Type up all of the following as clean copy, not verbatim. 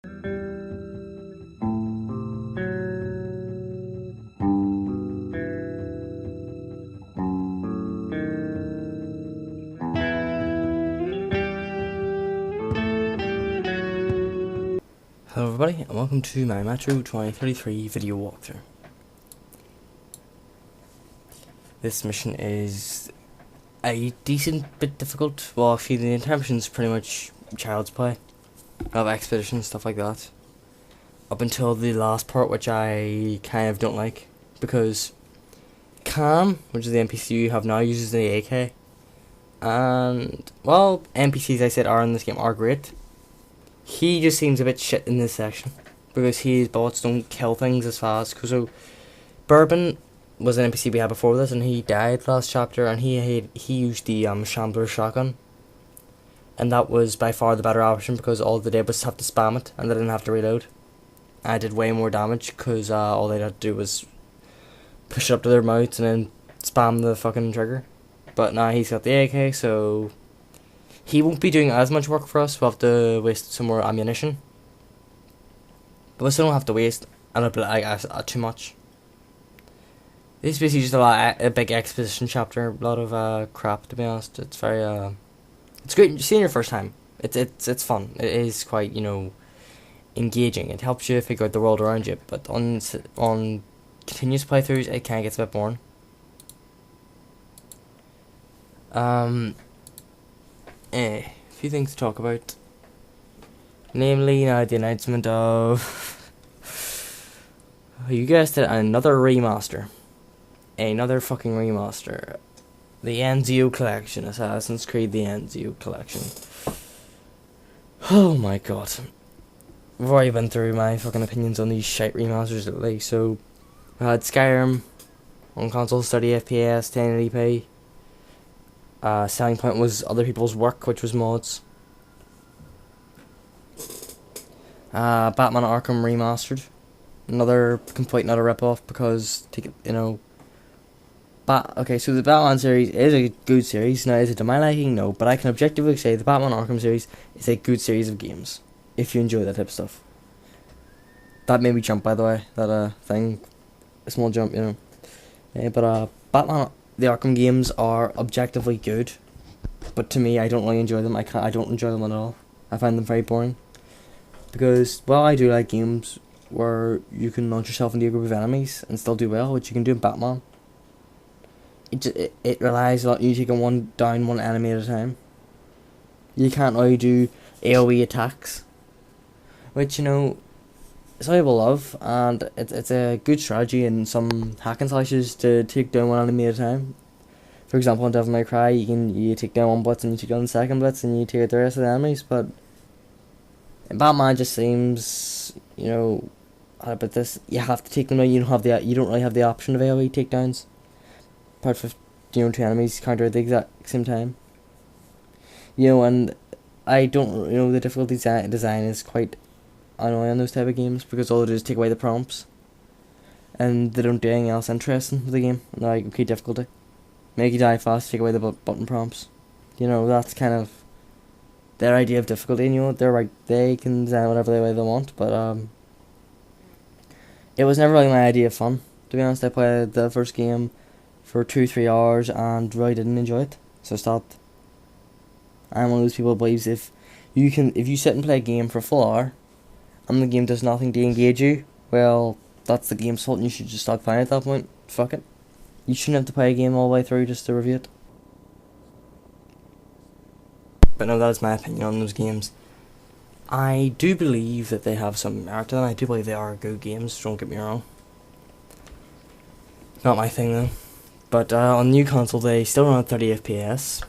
Hello everybody, and welcome to my Metro 2033 video walkthrough. This mission is a decent bit difficult. Well, actually the entire mission is pretty much child's play. Of expeditions, stuff like that. Up until the last part, which I kind of don't like. Because Cam, which is the NPC you have now, uses the AK. And, well, NPCs I said are in this game are great. He just seems a bit shit in this section because his bullets don't kill things as fast. So, Bourbon was an NPC we had before this, and he died last chapter, and he used the Shambler shotgun, and that was by far the better option because all they did was have to spam it, and they didn't have to reload. I did way more damage because all they had to do was push it up to their mouths and then spam the fucking trigger. But now he's got the AK, so he won't be doing as much work for us. We'll have to waste some more ammunition. But we still don't have to waste too much. This is basically just a big exposition chapter. A lot of crap, to be honest. It's very it's great seeing your first time. It's fun. It is quite, engaging. It helps you figure out the world around you. But on continuous playthroughs, it kind of gets a bit boring. A few things to talk about. Namely, the announcement of, you guessed it, another remaster. Another fucking remaster. The Enzio Collection. Assassin's Creed The Enzio Collection. Oh my god. I've already been through my fucking opinions on these shite remasters lately. So, I had Skyrim on console, 30 FPS, 1080p. Selling point was other people's work, which was mods. Batman Arkham Remastered. Another rip-off because, okay, so the Batman series is a good series. Now, is it to my liking? No, but I can objectively say the Batman Arkham series is a good series of games, if you enjoy that type of stuff. That made me jump, by the way, that thing, a small jump, but Batman, the Arkham games are objectively good, but to me, I don't really enjoy them. I don't enjoy them at all. I find them very boring, because, well, I do like games where you can launch yourself into a group of enemies and still do well, which you can do in Batman. It relies a lot on you taking down one enemy at a time. You can't really do AoE attacks, which, some people love, and it's a good strategy in some hack and slashes to take down one enemy at a time. For example, in Devil May Cry, you take down one blitz and you take down the second blitz and you take out the rest of the enemies. But in Batman, just seems, how about this? You have to take them down. You don't really have the option of AoE takedowns. Apart from two enemies counter at the exact same time. And I don't the difficulty design is quite annoying on those type of games because all they do is take away the prompts, and they don't do anything else interesting with the game. And they're like, okay, difficulty, make you die fast, take away the button prompts. That's kind of their idea of difficulty. They're right, they can design whatever way they want, but it was never really my idea of fun, to be honest. I played the first game for 2-3 hours and really didn't enjoy it, so I stopped. I'm one of those people who believes if you sit and play a game for a full hour and the game does nothing to engage you, well, that's the game's fault and you should just stop playing at that point. Fuck it. You shouldn't have to play a game all the way through just to review it. But no, that is my opinion on those games. I do believe that they have some merit to them. I do believe they are good games, don't get me wrong. Not my thing though. But on new console they still run at 30 FPS.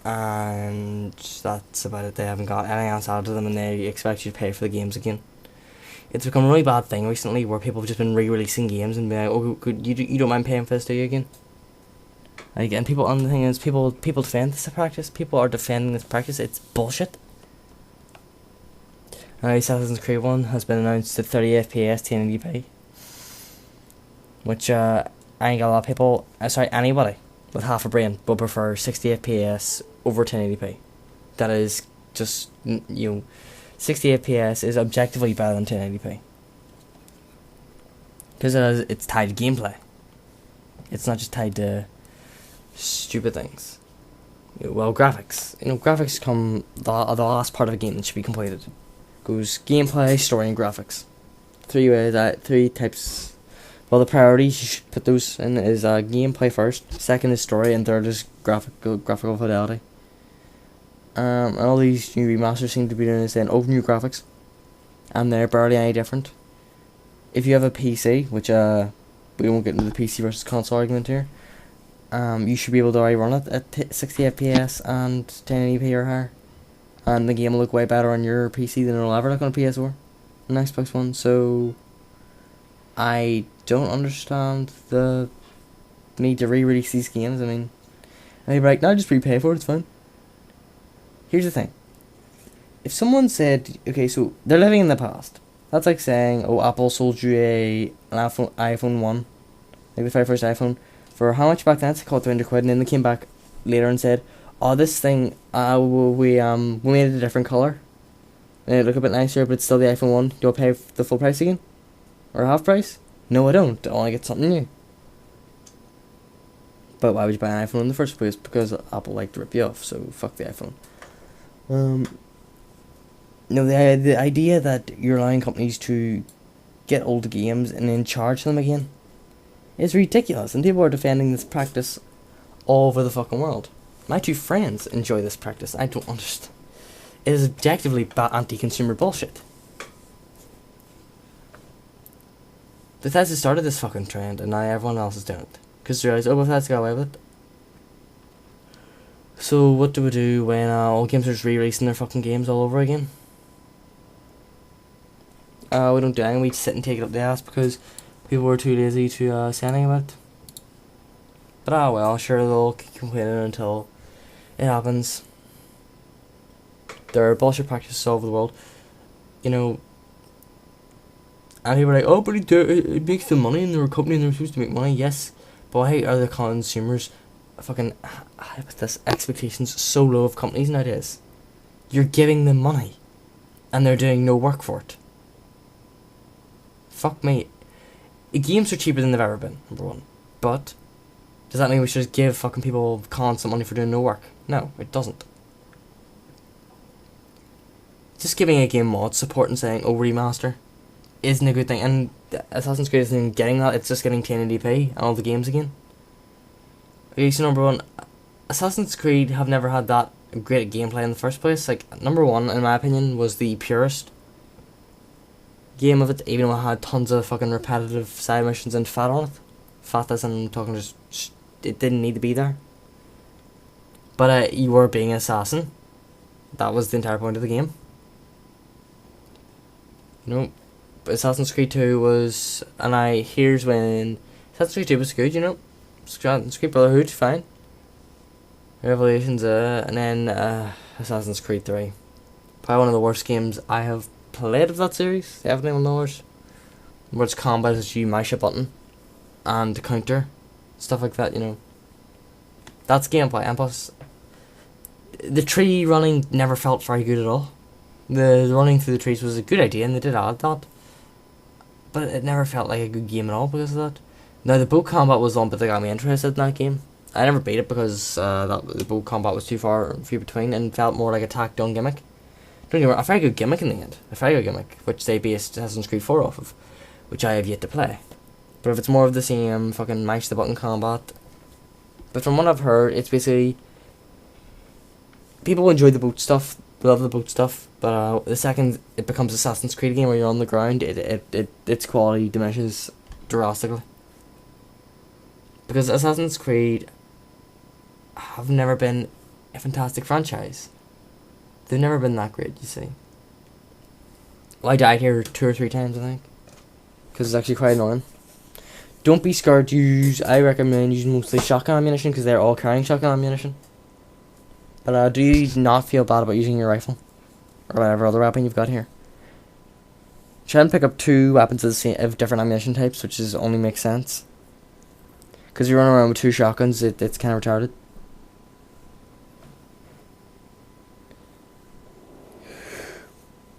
And that's about it. They haven't got anything else added to them, and they expect you to pay for the games again. It's become a really bad thing recently where people have just been re-releasing games and be like, oh, you don't mind paying for this, do you, again? And the thing is, people defend this practice. People are defending this practice. It's bullshit. Assassin's Creed 1 has been announced at 30 FPS 1080p, which I think a lot of people, anybody with half a brain will prefer 60 FPS over 1080p. That is just, 60 FPS is objectively better than 1080p. Because it's tied to gameplay. It's not just tied to stupid things. Well, graphics. Graphics come the last part of a game that should be completed. Goes gameplay, story, and graphics. Three types. Well, the priorities you should put those in is gameplay first, second is story, and third is graphical fidelity. And all these new remasters seem to be doing is then open new graphics, and they're barely any different. If you have a PC, which we won't get into the PC versus console argument here, you should be able to already run it at 60 FPS and 1080p or higher, and the game will look way better on your PC than it'll ever look on a PS4 and Xbox One. So I don't understand the need to re-release these games. I mean, and they'd be like, no, just prepay for it, it's fine. Here's the thing. If someone said, okay, so they're living in the past. That's like saying, oh, Apple sold you an iPhone 1, like the very first iPhone, for how much back then? It's called £300, and then they came back later and said, oh, this thing, we made it a different colour. And it looked a bit nicer, but it's still the iPhone 1. Do I pay the full price again? Or half price? No, I don't. I want to get something new. But why would you buy an iPhone in the first place? Because Apple liked to rip you off, so fuck the iPhone. No, the idea that you're allowing companies to get old games and then charge them again is ridiculous, and people are defending this practice all over the fucking world. My two friends enjoy this practice. I don't understand. It is objectively anti-consumer bullshit. Bethesda started this fucking trend, and now everyone else is doing it. Because they realize, oh, Bethesda got away with it. So what do we do when all games are just re-releasing their fucking games all over again? We don't do anything, we just sit and take it up the ass because people were too lazy to say anything about it. But well, sure, they'll keep complaining until it happens. There are bullshit practices all over the world, and people are like, oh, but it makes them money, and they're a company and they're supposed to make money. Yes, but why are the consumers fucking with this expectations so low of companies nowadays? You're giving them money, and they're doing no work for it. Fuck me. Games are cheaper than they've ever been, number one. But does that mean we should just give fucking people constant money for doing no work? No, it doesn't. Just giving a game mod support and saying, oh, remaster, isn't a good thing. And Assassin's Creed isn't getting that, it's just getting 1080p and all the games again. Okay, so number one, Assassin's Creed have never had that great gameplay in the first place. Like, number one, in my opinion, was the purest game of it, even though it had tons of fucking repetitive side missions and fat on it. Fat as I'm talking just it didn't need to be there. But you were being an assassin. That was the entire point of the game. Assassin's Creed 2 was, and here's when Assassin's Creed 2 was good, Assassin's Creed Brotherhood, fine. Revelations, and then Assassin's Creed 3. Probably one of the worst games I have played of that series. Definitely one of the worst. Where it's combat is you mash a button and counter, stuff like that, That's gameplay, and plus the tree running never felt very good at all. The running through the trees was a good idea, and they did add that, but it never felt like a good game at all because of that. Now the boat combat was the one bit that got me interested in that game. I never beat it because the boat combat was too few between and felt more like a tacked on gimmick. Don't get me wrong, a very good gimmick in the end. A very good gimmick, which they based Assassin's Creed 4 off of, which I have yet to play. But if it's more of the same fucking mash the button combat, but from what I've heard, it's basically people enjoy the boat stuff, love the boat stuff, but the second it becomes Assassin's Creed game where you're on the ground, its quality diminishes drastically. Because Assassin's Creed have never been a fantastic franchise. They've never been that great, you see. Well, I died here 2 or 3 times, I think. Because it's actually quite annoying. Don't be scared to use, I recommend using mostly shotgun ammunition because they're all carrying shotgun ammunition. But do you not feel bad about using your rifle? Or whatever other weapon you've got here. Try and pick up 2 weapons of different ammunition types, which only makes sense. Because you run around with 2 shotguns, it's kind of retarded.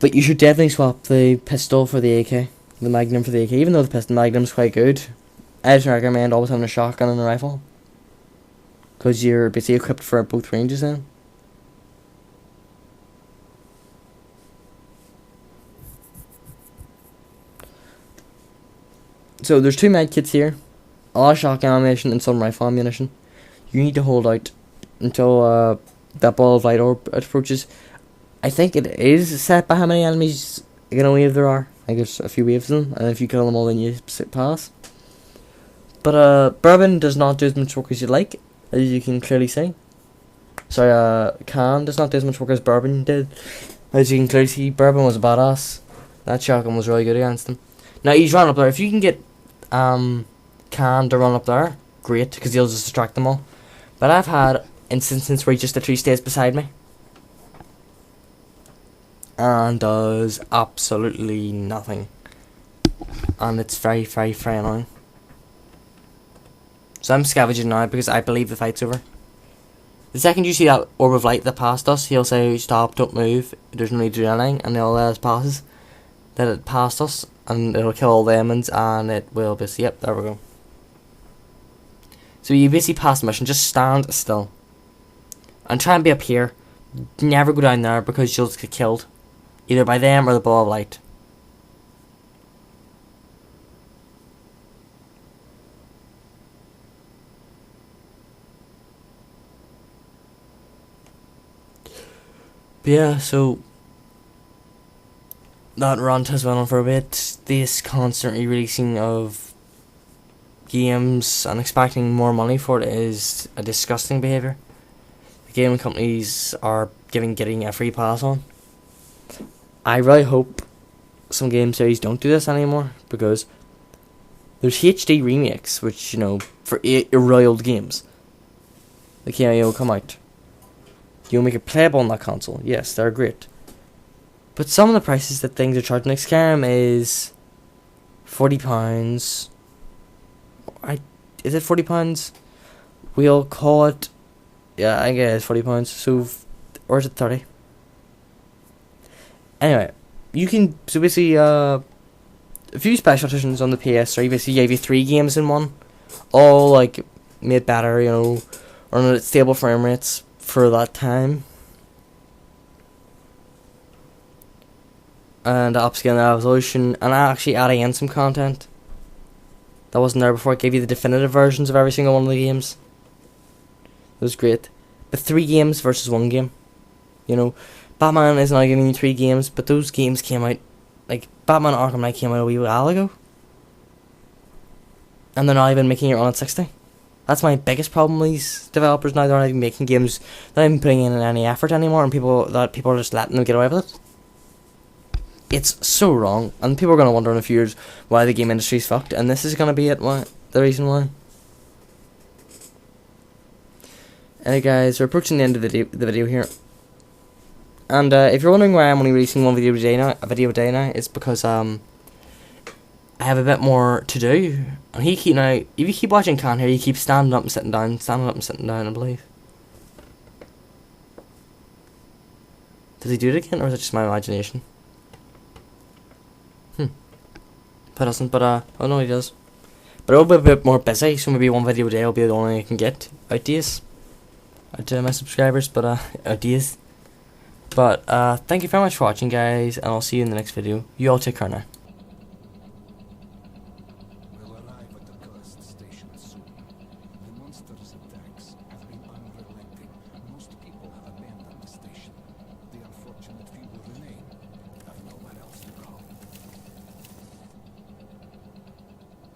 But you should definitely swap the pistol for the AK, the Magnum for the AK. Even though the pistol Magnum's quite good, I just recommend always having a shotgun and a rifle, because you're basically equipped for both ranges then. So there's 2 med kits here, a lot of shotgun ammunition and some rifle ammunition. You need to hold out until that ball of light orb approaches. I think it is set by how many enemies in a wave there are. I think there's a few waves of them, and if you kill them all then you pass. But bourbon does not do as much work as you'd like, as you can clearly see. Sorry, can does not do as much work as bourbon did. As you can clearly see, bourbon was a badass. That shotgun was really good against him. Now he's running up there. If you can get can to run up there, great, because he'll just distract them all. But I've had instances where he just literally stays beside me and does absolutely nothing, and it's very, very, very annoying. So I'm scavenging now because I believe the fight's over. The second you see that orb of light that passed us, he'll say stop, don't move, there's no need to do anything, and he'll let us passes. Then it passed us, and it'll kill all the emmons, and it will basically, yep, there we go. So you basically pass the mission, just stand still. And try and be up here. Never go down there because you'll just get killed. Either by them or the ball of light. But yeah, so that rant has went on for a bit. This constantly releasing of games and expecting more money for it is a disgusting behaviour. The gaming companies are getting a free pass on. I really hope some game series don't do this anymore, because there's HD remakes, which, you know, for really old games. The will come out. You'll make it playable on that console. Yes, they're great. But some of the prices that things are charging, like Skyrim is £40. Is it £40? We'll call it. Yeah, I guess £40. So, or is it 30? Anyway, you can basically a few special editions on the PS3 basically gave you 3 games in one, all like made better, you know, on stable frame rates for that time, and upscaling the resolution, and actually adding in some content that wasn't there before. It gave you the definitive versions of every single one of the games. It was great. But 3 games versus 1 game. You know, Batman is now giving you 3 games, but those games came out, like Batman Arkham Knight came out a wee while ago, and they're not even making it run at 60. That's my biggest problem with these developers now. They're not even making games, they're not even putting in any effort anymore, and people are just letting them get away with it. It's so wrong, and people are going to wonder in a few years why the game industry's fucked, and this is going to be the reason why. Anyway guys, we're approaching the end of the video here. And if you're wondering why I'm only releasing one video a day now, it's because I have a bit more to do. And if you keep watching Can here, you keep standing up and sitting down, I believe. Does he do it again, or is it just my imagination? But doesn't, but oh no, he does. But I'll be a bit more busy, so maybe one video a day will be the only I can get out to my subscribers, but ideas. But thank you very much for watching, guys, and I'll see you in the next video. You all take care now. We'll arrive at the quest station soon. The monsters